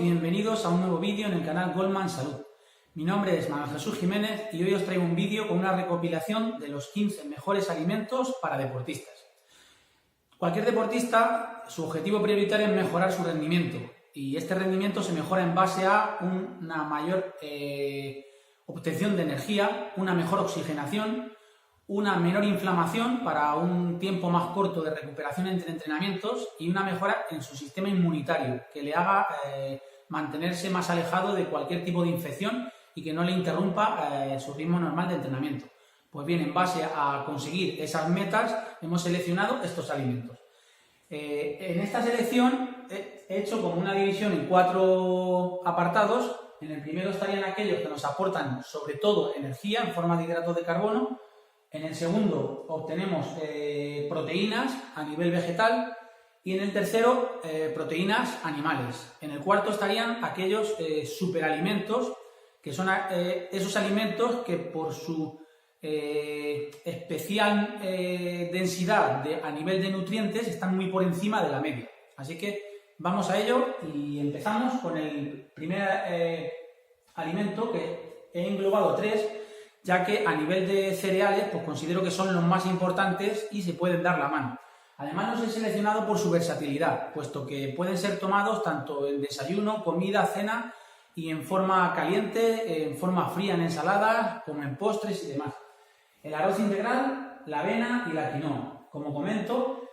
y bienvenidos a un nuevo vídeo en el canal Goldman Salud. Mi nombre es Manuel Jesús Jiménez y hoy os traigo un vídeo con una recopilación de los 15 mejores alimentos para deportistas. Cualquier deportista, su objetivo prioritario es mejorar su rendimiento y este rendimiento se mejora en base a una mayor obtención de energía, una mejor oxigenación, una menor inflamación para un tiempo más corto de recuperación entre entrenamientos y una mejora en su sistema inmunitario que le haga mantenerse más alejado de cualquier tipo de infección y que no le interrumpa su ritmo normal de entrenamiento. Pues bien, en base a conseguir esas metas hemos seleccionado estos alimentos. En esta selección he hecho como una división en 4 apartados. En el primero estarían aquellos que nos aportan sobre todo energía en forma de hidratos de carbono. En el segundo obtenemos proteínas a nivel vegetal y en el tercero proteínas animales. En el cuarto estarían aquellos superalimentos, que son esos alimentos que por su especial densidad a nivel de nutrientes están muy por encima de la media. Así que vamos a ello y empezamos con el primer alimento, que he englobado 3, ya que a nivel de cereales pues considero que son los más importantes y se pueden dar la mano. Además los he seleccionado por su versatilidad, puesto que pueden ser tomados tanto en desayuno, comida, cena y en forma caliente, en forma fría en ensaladas, como en postres y demás. El arroz integral, la avena y la quinoa. Como comento,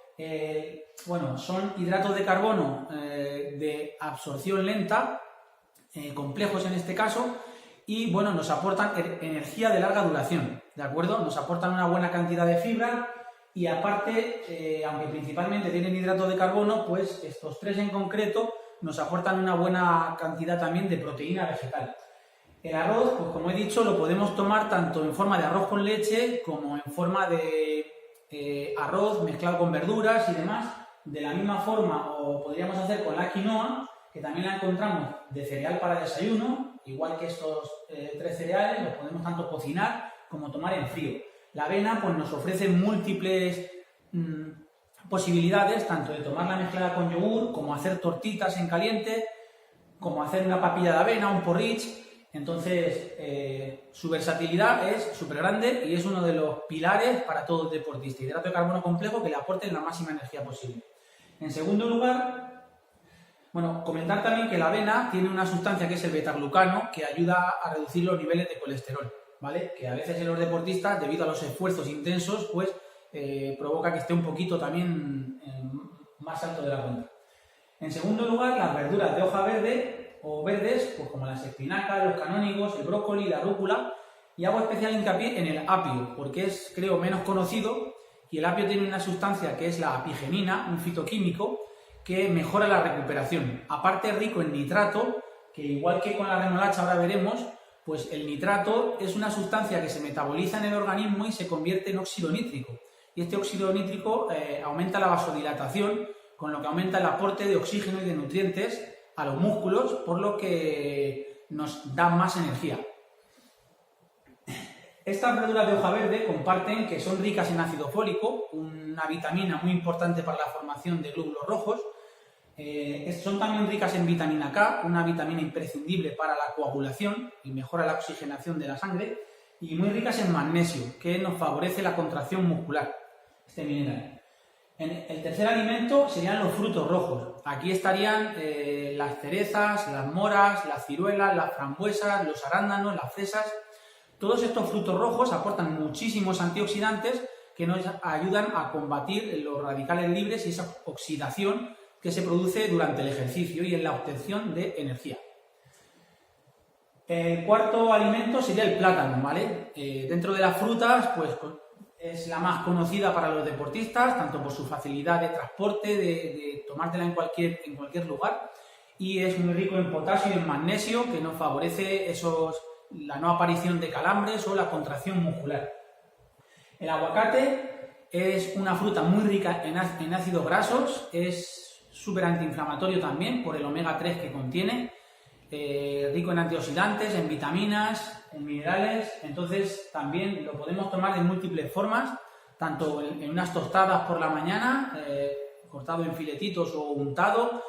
son hidratos de carbono de absorción lenta, complejos en este caso, y bueno, nos aportan energía de larga duración, ¿de acuerdo? Nos aportan una buena cantidad de fibra y aparte, aunque principalmente tienen hidratos de carbono, pues estos 3 en concreto nos aportan una buena cantidad también de proteína vegetal. El arroz, pues como he dicho, lo podemos tomar tanto en forma de arroz con leche como en forma de arroz mezclado con verduras y demás. De la misma forma, o podríamos hacer con la quinoa, que también la encontramos de cereal para desayuno, igual que estos 3 cereales, los podemos tanto cocinar como tomar en frío. La avena pues, nos ofrece múltiples posibilidades, tanto de tomarla mezclada con yogur, como hacer tortitas en caliente, como hacer una papilla de avena, un porridge. Entonces, su versatilidad es súper grande y es uno de los pilares para todo deportista. Hidrato de carbono complejo que le aporte la máxima energía posible. En segundo lugar, comentar también que la avena tiene una sustancia que es el betaglucano que ayuda a reducir los niveles de colesterol, ¿vale? Que a veces en los deportistas, debido a los esfuerzos intensos, pues provoca que esté un poquito también más alto de la cuenta. En segundo lugar, las verduras de hoja verde o verdes, pues como las espinacas, los canónigos, el brócoli, la rúcula, y hago especial hincapié en el apio, porque es, creo, menos conocido, y el apio tiene una sustancia que es la apigenina, un fitoquímico, que mejora la recuperación. Aparte rico en nitrato, que igual que con la remolacha ahora veremos, pues el nitrato es una sustancia que se metaboliza en el organismo y se convierte en óxido nítrico. Y este óxido nítrico aumenta la vasodilatación, con lo que aumenta el aporte de oxígeno y de nutrientes a los músculos, por lo que nos da más energía. Estas verduras de hoja verde comparten que son ricas en ácido fólico, una vitamina muy importante para la formación de glóbulos rojos. Son también ricas en vitamina K, una vitamina imprescindible para la coagulación y mejora la oxigenación de la sangre, y muy ricas en magnesio, que nos favorece la contracción muscular, este mineral. El tercer alimento serían los frutos rojos. Aquí estarían las cerezas, las moras, las ciruelas, las frambuesas, los arándanos, las fresas. Todos estos frutos rojos aportan muchísimos antioxidantes que nos ayudan a combatir los radicales libres y esa oxidación que se produce durante el ejercicio y en la obtención de energía. El cuarto alimento sería el plátano, ¿vale? Dentro de las frutas, pues es la más conocida para los deportistas, tanto por su facilidad de transporte, de tomártela en cualquier lugar, y es muy rico en potasio y en magnesio, que nos favorece la no aparición de calambres o la contracción muscular. El aguacate es una fruta muy rica en ácidos grasos, es súper antiinflamatorio también por el omega 3 que contiene, rico en antioxidantes, en vitaminas, en minerales. Entonces también lo podemos tomar de múltiples formas, tanto en unas tostadas por la mañana, cortado en filetitos o untado,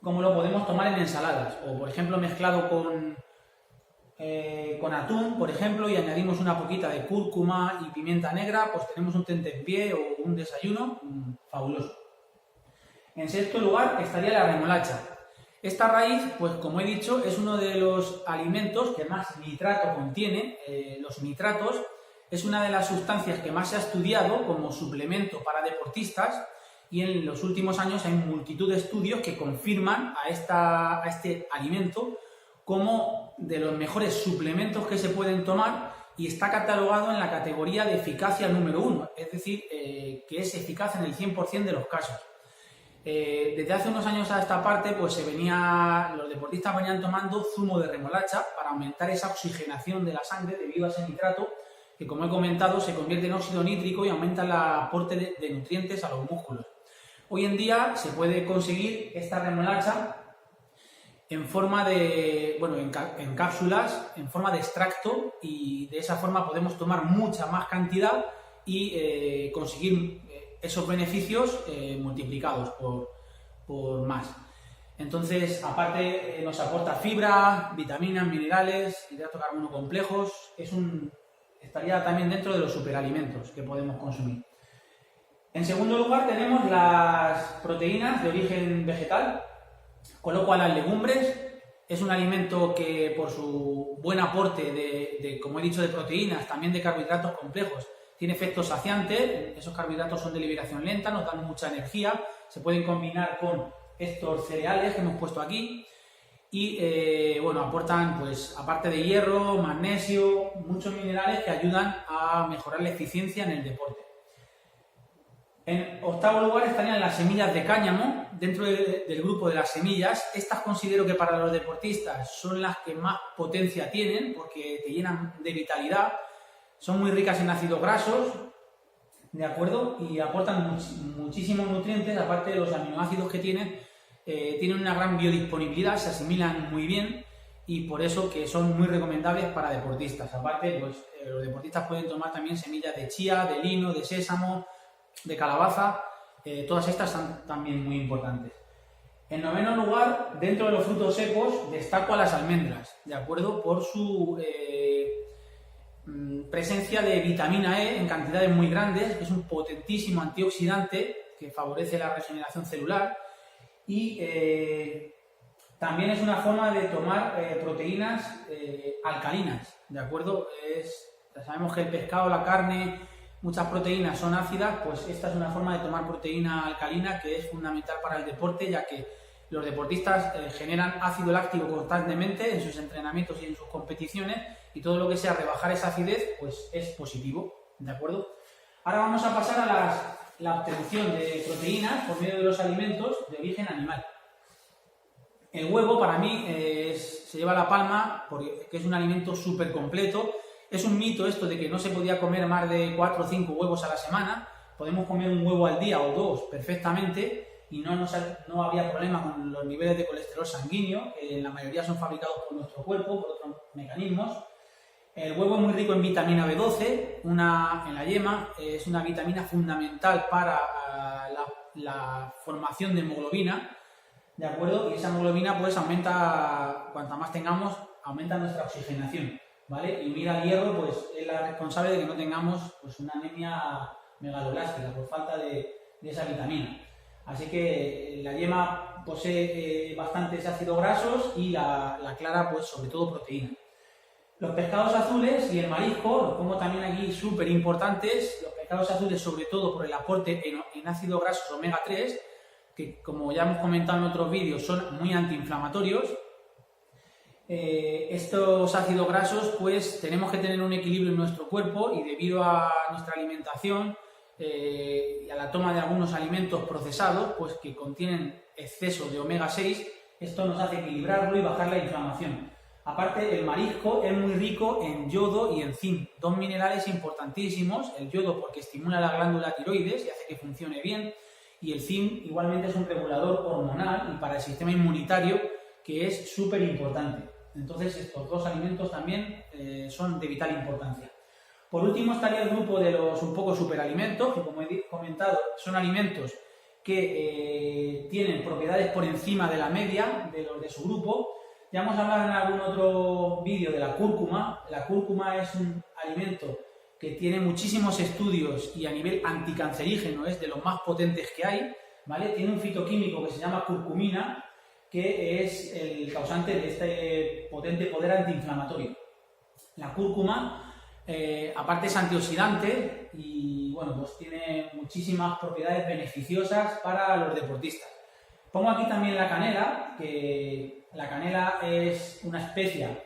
como lo podemos tomar en ensaladas, o por ejemplo mezclado con atún, por ejemplo, y añadimos una poquita de cúrcuma y pimienta negra, pues tenemos un tentempié o un desayuno fabuloso. En sexto lugar estaría la remolacha. Esta raíz, pues como he dicho, es uno de los alimentos que más nitrato contiene. Los nitratos es una de las sustancias que más se ha estudiado como suplemento para deportistas, y en los últimos años hay multitud de estudios que confirman a este alimento como de los mejores suplementos que se pueden tomar, y está catalogado en la categoría de eficacia número 1, es decir, que es eficaz en el 100% de los casos. Desde hace unos años a esta parte, pues los deportistas venían tomando zumo de remolacha para aumentar esa oxigenación de la sangre debido a ese nitrato, que como he comentado se convierte en óxido nítrico y aumenta el aporte de nutrientes a los músculos. Hoy en día se puede conseguir esta remolacha en forma de, en cápsulas, en forma de extracto, y de esa forma podemos tomar mucha más cantidad y conseguir esos beneficios multiplicados por más. Entonces, aparte nos aporta fibra, vitaminas, minerales, hidratos de carbono complejos, estaría también dentro de los superalimentos que podemos consumir. En segundo lugar tenemos las proteínas de origen vegetal, con lo cual las legumbres es un alimento que por su buen aporte como he dicho, de proteínas, también de carbohidratos complejos, tiene efecto saciante. Esos carbohidratos son de liberación lenta, nos dan mucha energía, se pueden combinar con estos cereales que hemos puesto aquí y aportan, pues aparte de hierro, magnesio, muchos minerales que ayudan a mejorar la eficiencia en el deporte. En octavo lugar estarían las semillas de cáñamo. Dentro del grupo de las semillas, estas considero que para los deportistas son las que más potencia tienen porque te llenan de vitalidad, son muy ricas en ácidos grasos, ¿de acuerdo? Y aportan muchísimos nutrientes, aparte de los aminoácidos que tienen una gran biodisponibilidad, se asimilan muy bien y por eso que son muy recomendables para deportistas. Aparte, pues los deportistas pueden tomar también semillas de chía, de lino, de sésamo, de calabaza, todas estas son también muy importantes. En noveno lugar, dentro de los frutos secos, destaco a las almendras, ¿de acuerdo? Por su presencia de vitamina E en cantidades muy grandes, que es un potentísimo antioxidante que favorece la regeneración celular y también es una forma de tomar proteínas alcalinas, ¿de acuerdo? Sabemos que el pescado, la carne, muchas proteínas son ácidas, pues esta es una forma de tomar proteína alcalina que es fundamental para el deporte, ya que los deportistas generan ácido láctico constantemente en sus entrenamientos y en sus competiciones, y todo lo que sea rebajar esa acidez, pues es positivo, ¿de acuerdo? Ahora vamos a pasar a la obtención de proteínas por medio de los alimentos de origen animal. El huevo para mí se lleva la palma porque es un alimento súper completo. Es un mito esto de que no se podía comer más de 4 o 5 huevos a la semana. Podemos comer un huevo al día o 2 perfectamente y no había problema con los niveles de colesterol sanguíneo, que la mayoría son fabricados por nuestro cuerpo, por otros mecanismos. El huevo es muy rico en vitamina B12, en la yema, es una vitamina fundamental para la formación de hemoglobina, ¿de acuerdo? Y esa hemoglobina pues aumenta, cuanta más tengamos, aumenta nuestra oxigenación, ¿vale? Y unida al hierro pues es la responsable de que no tengamos pues una anemia megaloblástica por falta de esa vitamina. Así que la yema posee bastantes ácidos grasos y la clara pues sobre todo proteína. Los pescados azules y el marisco, los pongo también aquí súper importantes. Los pescados azules sobre todo por el aporte en ácidos grasos omega 3, que como ya hemos comentado en otros vídeos son muy antiinflamatorios. Estos ácidos grasos pues tenemos que tener un equilibrio en nuestro cuerpo y debido a nuestra alimentación y a la toma de algunos alimentos procesados pues que contienen exceso de omega 6, esto nos hace equilibrarlo y bajar la inflamación. Aparte, el marisco es muy rico en yodo y en zinc, dos minerales importantísimos. El yodo porque estimula la glándula tiroides y hace que funcione bien, y el zinc igualmente es un regulador hormonal y para el sistema inmunitario que es súper importante. Entonces estos dos alimentos también son de vital importancia. Por último estaría el grupo de los un poco superalimentos, que como he comentado son alimentos que tienen propiedades por encima de la media de los de su grupo. Ya hemos hablado en algún otro vídeo de la cúrcuma. La cúrcuma es un alimento que tiene muchísimos estudios y a nivel anticancerígeno es de los más potentes que hay, ¿vale? Tiene un fitoquímico que se llama curcumina, que es el causante de este potente poder antiinflamatorio. La cúrcuma, aparte es antioxidante y bueno, pues tiene muchísimas propiedades beneficiosas para los deportistas. Pongo aquí también la canela, que la canela es una especia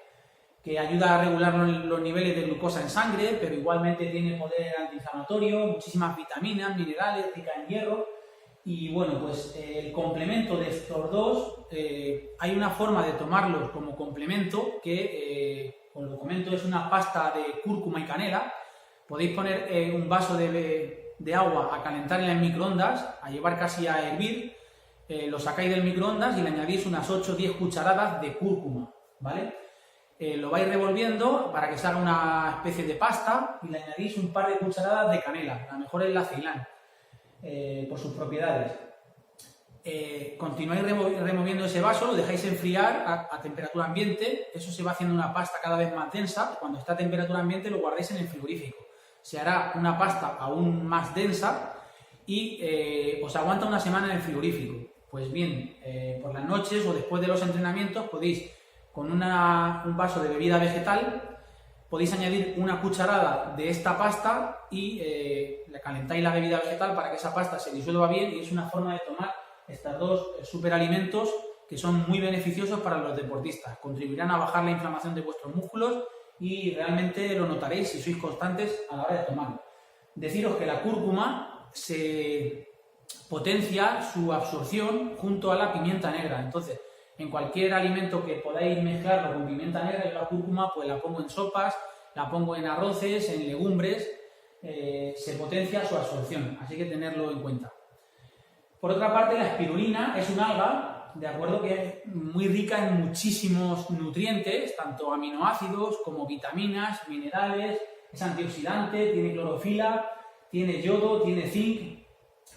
que ayuda a regular los niveles de glucosa en sangre, pero igualmente tiene poder antiinflamatorio, muchísimas vitaminas, minerales, rica en hierro. Y bueno, pues el complemento de estos dos, hay una forma de tomarlos como complemento que, os lo comento, es una pasta de cúrcuma y canela. Podéis poner un vaso de agua a calentar en el microondas, a llevar casi a hervir, lo sacáis del microondas y le añadís unas 8 o 10 cucharadas de cúrcuma, ¿vale? Lo vais revolviendo para que se haga una especie de pasta y le añadís un par de cucharadas de canela, la mejor es la Ceilán, por sus propiedades. Continuáis removiendo ese vaso, lo dejáis enfriar a temperatura ambiente, eso se va haciendo una pasta cada vez más densa. Cuando está a temperatura ambiente lo guardéis en el frigorífico, se hará una pasta aún más densa y os aguanta una semana en el frigorífico. Pues bien, por las noches o después de los entrenamientos podéis, con un vaso de bebida vegetal, podéis añadir una cucharada de esta pasta y le calentáis la bebida vegetal para que esa pasta se disuelva bien, y es una forma de tomar estos dos superalimentos que son muy beneficiosos para los deportistas. Contribuirán a bajar la inflamación de vuestros músculos y realmente lo notaréis si sois constantes a la hora de tomarlo. Deciros que la cúrcuma se potencia su absorción junto a la pimienta negra. Entonces, en cualquier alimento que podáis mezclarlo con pimienta negra, yo la cúrcuma pues la pongo en sopas, la pongo en arroces, en legumbres, se potencia su absorción, así que tenerlo en cuenta. Por otra parte, la espirulina es un alga, de acuerdo, que es muy rica en muchísimos nutrientes, tanto aminoácidos como vitaminas, minerales, es antioxidante, tiene clorofila, tiene yodo, tiene zinc.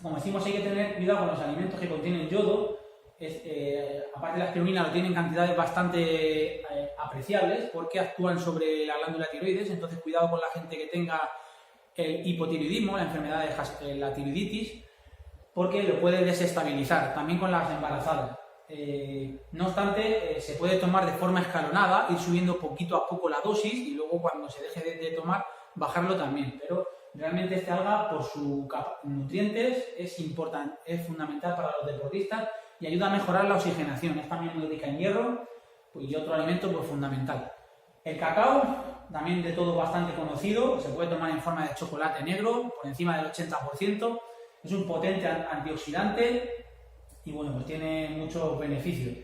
Como decimos, hay que tener cuidado con los alimentos que contienen yodo. Aparte de la espirulina, lo tienen cantidades bastante apreciables porque actúan sobre la glándula tiroides, entonces cuidado con la gente que tenga el hipotiroidismo, la enfermedad de la tiroiditis, porque lo puede desestabilizar, también con las embarazadas. No obstante, se puede tomar de forma escalonada, ir subiendo poquito a poco la dosis y luego cuando se deje de tomar, bajarlo también, pero realmente este alga, por sus nutrientes, es fundamental para los deportistas y ayuda a mejorar la oxigenación. Es también muy rica en hierro y otro alimento pues fundamental. El cacao, también de todo bastante conocido, se puede tomar en forma de chocolate negro, por encima del 80%. Es un potente antioxidante y bueno, pues tiene muchos beneficios.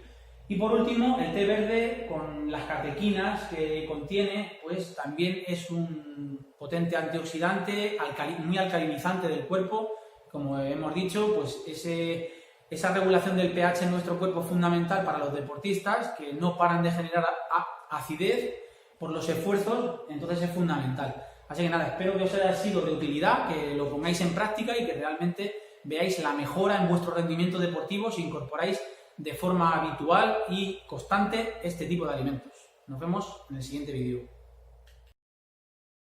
Y por último, el té verde con las catequinas que contiene, pues también es un potente antioxidante, muy alcalinizante del cuerpo. Como hemos dicho, pues esa regulación del pH en nuestro cuerpo es fundamental para los deportistas que no paran de generar acidez por los esfuerzos, entonces es fundamental. Así que nada, espero que os haya sido de utilidad, que lo pongáis en práctica y que realmente veáis la mejora en vuestro rendimiento deportivo si incorporáis de forma habitual y constante este tipo de alimentos. Nos vemos en el siguiente vídeo.